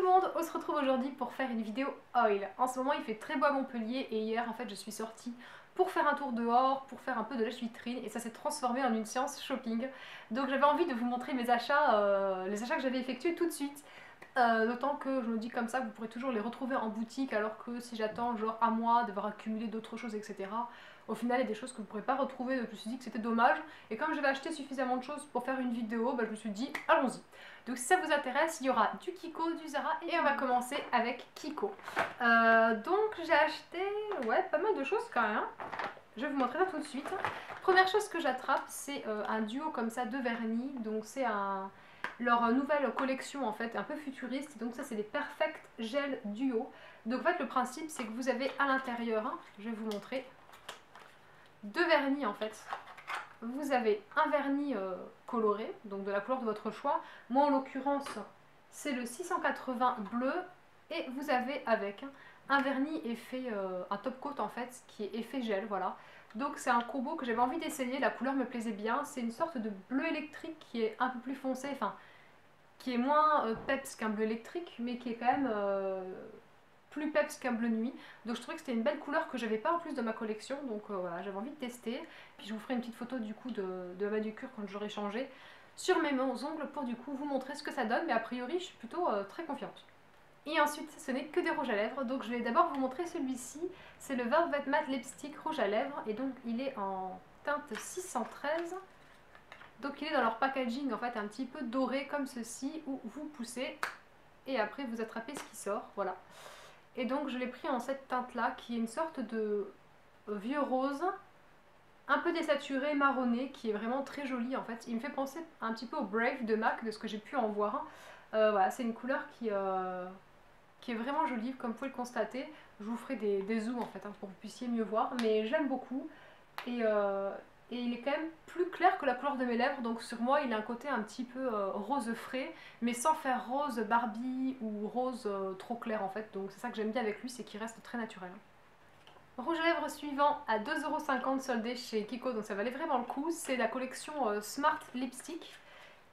le monde, on se retrouve aujourd'hui pour faire une vidéo oil. En ce moment il fait très beau à Montpellier et hier en fait je suis sortie pour faire un tour dehors, pour faire un peu de lèche-vitrine et ça s'est transformé en une séance shopping. Donc j'avais envie de vous montrer mes achats, les achats que j'avais effectués tout de suite. D'autant que je me dis comme ça que vous pourrez toujours les retrouver en boutique alors que si j'attends genre un mois, devoir accumuler d'autres choses etc. Au final il y a des choses que vous ne pourrez pas retrouver donc je me suis dit que c'était dommage. Et comme j'avais acheté suffisamment de choses pour faire une vidéo, je me suis dit allons-y. Donc si ça vous intéresse, il y aura du Kiko, du Zara et on va commencer avec Kiko. Donc j'ai acheté pas mal de choses quand même. Je vais vous montrer ça tout de suite. Première chose que j'attrape, c'est un duo comme ça de vernis. Donc c'est leur nouvelle collection en fait, un peu futuriste. Donc ça c'est des Perfect Gel Duo. Donc en fait le principe c'est que vous avez à l'intérieur, je vais vous montrer, deux vernis en fait. Vous avez un vernis coloré, donc de la couleur de votre choix. Moi en l'occurrence c'est le 680 bleu. Et vous avez avec un vernis effet, un top coat en fait, qui est effet gel, voilà. Donc c'est un combo que j'avais envie d'essayer, la couleur me plaisait bien. C'est une sorte de bleu électrique qui est un peu plus foncé, enfin qui est moins peps qu'un bleu électrique, mais qui est quand même plus peps qu'un bleu nuit. Donc je trouvais que c'était une belle couleur que j'avais pas en plus de ma collection, donc voilà, j'avais envie de tester. Puis je vous ferai une petite photo du coup de la manucure quand j'aurai changé sur mes ongles pour du coup vous montrer ce que ça donne, mais a priori je suis plutôt très confiante. Et ensuite ce n'est que des rouges à lèvres, donc je vais d'abord vous montrer celui-ci, c'est le Velvet Matte Lipstick rouge à lèvres, et donc il est en teinte 613. Donc il est dans leur packaging en fait un petit peu doré comme ceci, où vous poussez et après vous attrapez ce qui sort, voilà. Et donc je l'ai pris en cette teinte là qui est une sorte de vieux rose, un peu désaturé, marronné, qui est vraiment très joli en fait. Il me fait penser un petit peu au Brave de MAC, de ce que j'ai pu en voir. Voilà, c'est une couleur qui est vraiment jolie, comme vous pouvez le constater. Je vous ferai des zooms en fait, pour que vous puissiez mieux voir, mais j'aime beaucoup. Et il est quand même plus clair que la couleur de mes lèvres, donc sur moi il a un côté un petit peu rose frais, mais sans faire rose Barbie ou rose trop clair en fait, donc c'est ça que j'aime bien avec lui, c'est qu'il reste très naturel. Rouge à lèvres suivant à 2,50 € soldé chez Kiko, donc ça valait vraiment le coup, c'est la collection Smart Lipstick,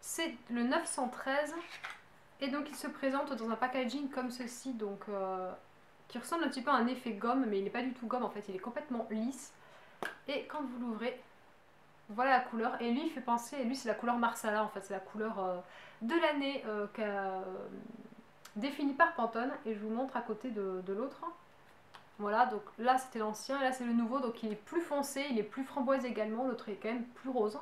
c'est le 913, et donc il se présente dans un packaging comme ceci, donc qui ressemble un petit peu à un effet gomme, mais il n'est pas du tout gomme en fait, il est complètement lisse, et quand vous l'ouvrez, voilà la couleur, et lui il fait penser, lui c'est la couleur Marsala en fait, c'est la couleur de l'année définie par Pantone, et je vous montre à côté de l'autre. Voilà, donc là c'était l'ancien, là c'est le nouveau, donc il est plus foncé, il est plus framboise également, l'autre est quand même plus rose.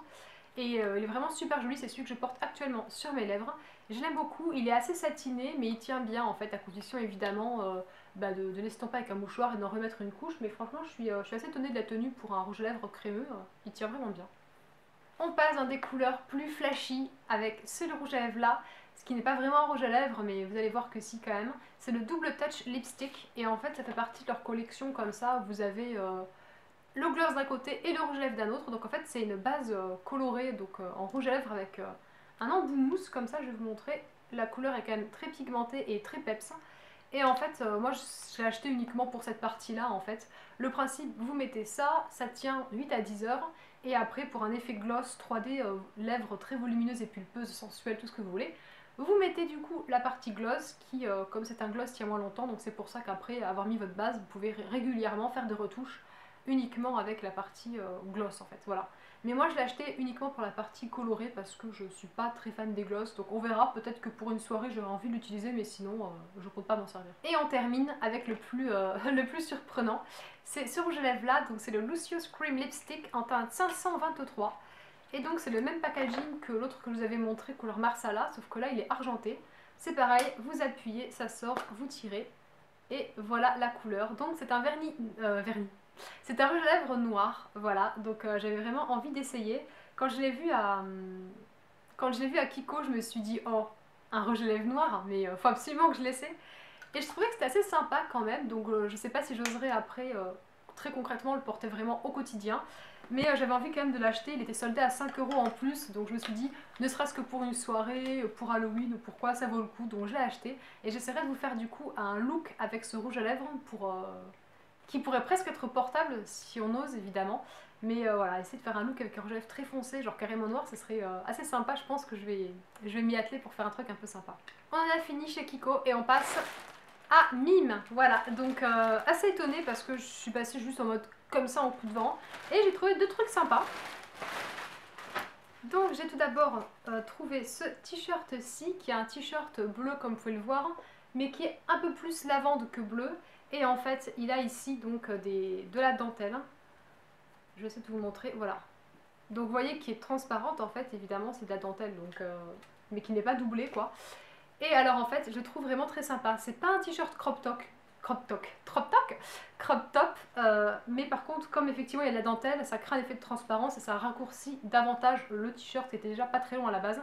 Et il est vraiment super joli, c'est celui que je porte actuellement sur mes lèvres. Je l'aime beaucoup, il est assez satiné, mais il tient bien en fait, à condition évidemment de l'estomper avec un mouchoir et d'en remettre une couche. Mais franchement, je suis assez étonnée de la tenue pour un rouge à lèvres crémeux, il tient vraiment bien. On passe dans des couleurs plus flashy avec ce rouge à lèvres là, ce qui n'est pas vraiment un rouge à lèvres, mais vous allez voir que si quand même. C'est le Double Touch Lipstick, et en fait ça fait partie de leur collection comme ça, vous avez le gloss d'un côté et le rouge à lèvres d'un autre, donc en fait c'est une base colorée, donc en rouge à lèvres avec un embout mousse, comme ça je vais vous montrer, la couleur est quand même très pigmentée et très peps. Et en fait moi je l'ai acheté uniquement pour cette partie là en fait. Le principe, vous mettez ça, ça tient 8 à 10 heures, et après pour un effet gloss 3D, lèvres très volumineuses et pulpeuses, sensuelles, tout ce que vous voulez, vous mettez du coup la partie gloss qui, comme c'est un gloss, tient moins longtemps, donc c'est pour ça qu'après avoir mis votre base, vous pouvez régulièrement faire des retouches uniquement avec la partie gloss en fait, voilà. Mais moi je l'ai acheté uniquement pour la partie colorée parce que je suis pas très fan des gloss, donc on verra, peut-être que pour une soirée j'aurai envie de l'utiliser, mais sinon je compte pas m'en servir. Et on termine avec le plus surprenant, c'est ce rouge à lèvres là, donc c'est le Lucious Cream Lipstick en teinte 523. Et donc c'est le même packaging que l'autre que je vous avais montré, couleur Marsala, sauf que là il est argenté. C'est pareil, vous appuyez, ça sort, vous tirez, et voilà la couleur. Donc c'est un c'est un rouge à lèvres noir, voilà. Donc j'avais vraiment envie d'essayer. Quand je l'ai vu à Kiko, je me suis dit oh, un rouge à lèvres noir, mais faut absolument que je l'essaie. Et je trouvais que c'était assez sympa quand même, donc je sais pas si j'oserais après très concrètement le porter vraiment au quotidien. Mais j'avais envie quand même de l'acheter, il était soldé à 5 € en plus, donc je me suis dit, ne serait-ce que pour une soirée, pour Halloween ou pourquoi, ça vaut le coup, donc je l'ai acheté. Et j'essaierai de vous faire du coup un look avec ce rouge à lèvres qui pourrait presque être portable si on ose évidemment. Mais voilà, essayer de faire un look avec un rouge à lèvres très foncé, genre carrément noir, ce serait assez sympa. Je pense que je vais m'y atteler pour faire un truc un peu sympa. On en a fini chez Kiko et on passe à Mime. Voilà, donc assez étonnée parce que je suis passée juste en mode comme ça en coup de vent. Et j'ai trouvé 2 trucs sympas. Donc j'ai tout d'abord trouvé ce t-shirt-ci, qui est un t-shirt bleu comme vous pouvez le voir, mais qui est un peu plus lavande que bleu. Et en fait, il a ici donc de la dentelle. Je vais essayer de vous le montrer, voilà. Donc vous voyez qui est transparente en fait, évidemment c'est de la dentelle, donc, mais qui n'est pas doublée quoi. Et alors en fait, je le trouve vraiment très sympa. C'est pas un t-shirt crop top, mais par contre, comme effectivement il y a de la dentelle, ça crée un effet de transparence et ça raccourcit davantage le t-shirt qui était déjà pas très long à la base.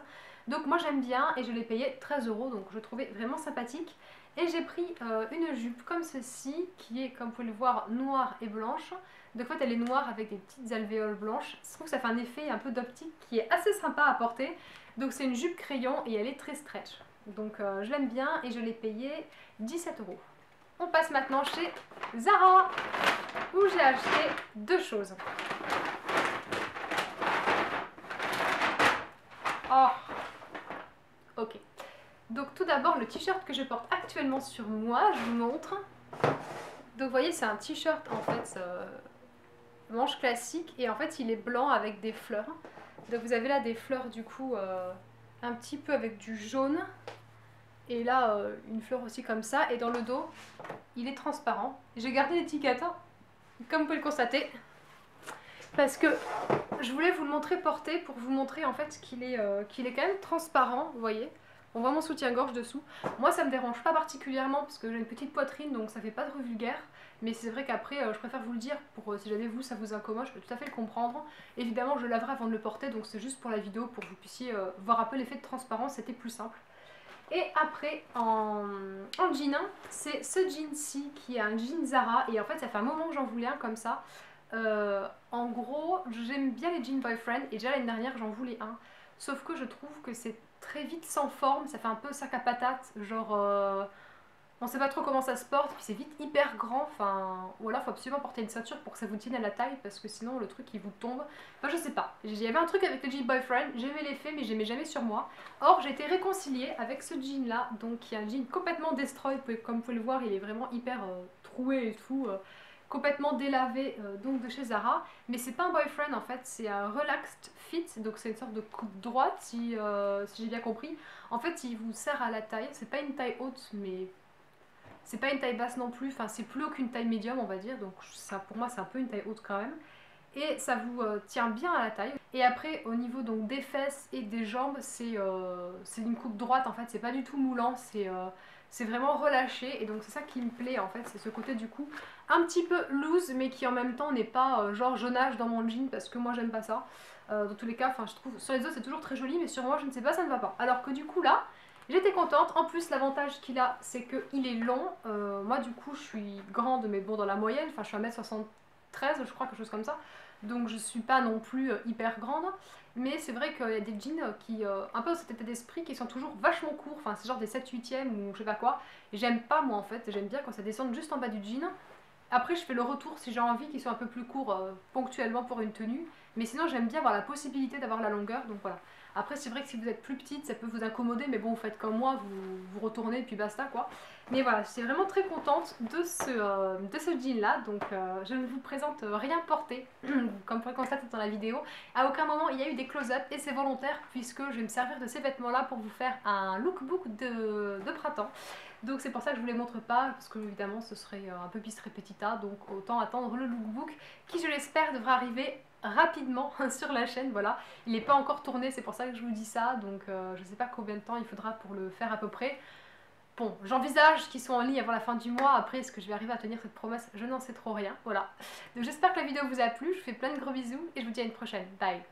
Donc moi j'aime bien et je l'ai payé 13 €, donc je le trouvais vraiment sympathique. Et j'ai pris une jupe comme ceci, qui est, comme vous pouvez le voir, noire et blanche. Donc en fait elle est noire avec des petites alvéoles blanches. Je trouve que ça fait un effet un peu d'optique qui est assez sympa à porter. Donc c'est une jupe crayon et elle est très stretch. Donc je l'aime bien et je l'ai payé 17 €. On passe maintenant chez Zara, où j'ai acheté 2 choses. Oh, ok. Donc tout d'abord le t-shirt que je porte actuellement sur moi, je vous montre. Donc vous voyez c'est un t-shirt en fait manche classique et en fait il est blanc avec des fleurs. Donc vous avez là des fleurs du coup un petit peu avec du jaune. Et là, une fleur aussi comme ça. Et dans le dos, il est transparent. J'ai gardé l'étiquette, hein, comme vous pouvez le constater. Parce que je voulais vous le montrer porté pour vous montrer en fait qu'il est quand même transparent, vous voyez. On voit mon soutien-gorge dessous. Moi, ça me dérange pas particulièrement parce que j'ai une petite poitrine, donc ça fait pas trop vulgaire. Mais c'est vrai qu'après, je préfère vous le dire pour si jamais vous, ça vous incommode, je peux tout à fait le comprendre. Évidemment, je le laverai avant de le porter, donc c'est juste pour la vidéo, pour que vous puissiez voir un peu l'effet de transparence, c'était plus simple. Et après en jean, c'est ce jean-ci qui est un jean Zara et en fait ça fait un moment que j'en voulais un comme ça. En gros j'aime bien les jeans boyfriend et déjà l'année dernière j'en voulais un. Sauf que je trouve que c'est très vite sans forme, ça fait un peu sac à patate, genre on sait pas trop comment ça se porte, puis c'est vite hyper grand, enfin, ou alors faut absolument porter une ceinture pour que ça vous tienne à la taille parce que sinon le truc il vous tombe. Enfin je sais pas, il y avait un truc avec le jean boyfriend, j'aimais l'effet mais j'aimais jamais sur moi. Or j'ai été réconciliée avec ce jean là, donc qui est un jean complètement destroy, comme vous pouvez le voir il est vraiment hyper troué et tout, complètement délavé donc de chez Zara. Mais c'est pas un boyfriend en fait, c'est un relaxed fit, donc c'est une sorte de coupe droite si j'ai bien compris. En fait il vous serre à la taille, c'est pas une taille haute mais c'est pas une taille basse non plus, enfin c'est plus haut qu'une taille médium on va dire, donc ça, pour moi c'est un peu une taille haute quand même. Et ça vous tient bien à la taille. Et après au niveau donc des fesses et des jambes, c'est une coupe droite en fait, c'est pas du tout moulant, c'est vraiment relâché. Et donc c'est ça qui me plaît en fait, c'est ce côté du coup un petit peu loose mais qui en même temps n'est pas genre jaunage dans mon jean parce que moi j'aime pas ça. Dans tous les cas, enfin je trouve sur les autres c'est toujours très joli mais sur moi je ne sais pas, ça ne va pas. Alors que du coup là, j'étais contente. En plus l'avantage qu'il a c'est qu'il est long. Moi du coup je suis grande mais bon dans la moyenne, enfin je suis 1m73 je crois, quelque chose comme ça. Donc je suis pas non plus hyper grande. Mais c'est vrai qu'il y a des jeans qui, un peu dans cet état d'esprit, qui sont toujours vachement courts. Enfin c'est genre des 7/8e ou je sais pas quoi. J'aime pas moi en fait, j'aime bien quand ça descend juste en bas du jean. Après je fais le retour si j'ai envie qu'ils soient un peu plus courts ponctuellement pour une tenue. Mais sinon j'aime bien avoir la possibilité d'avoir la longueur, donc voilà. Après c'est vrai que si vous êtes plus petite ça peut vous incommoder, mais bon vous faites comme moi, vous retournez et puis basta quoi. Mais voilà, j'étais vraiment très contente de ce jean là, donc je ne vous présente rien porté, comme vous pouvez constater dans la vidéo. À aucun moment il y a eu des close-up et c'est volontaire puisque je vais me servir de ces vêtements là pour vous faire un lookbook de printemps. Donc c'est pour ça que je vous les montre pas, parce que évidemment ce serait un peu bis repetita, donc autant attendre le lookbook qui je l'espère devra arriver rapidement sur la chaîne. Voilà, il n'est pas encore tourné, c'est pour ça que je vous dis ça, donc je sais pas combien de temps il faudra pour le faire à peu près. Bon, j'envisage qu'ils soient en ligne avant la fin du mois. Après, est-ce que je vais arriver à tenir cette promesse? Je n'en sais trop rien. Voilà. Donc j'espère que la vidéo vous a plu. Je vous fais plein de gros bisous et je vous dis à une prochaine. Bye.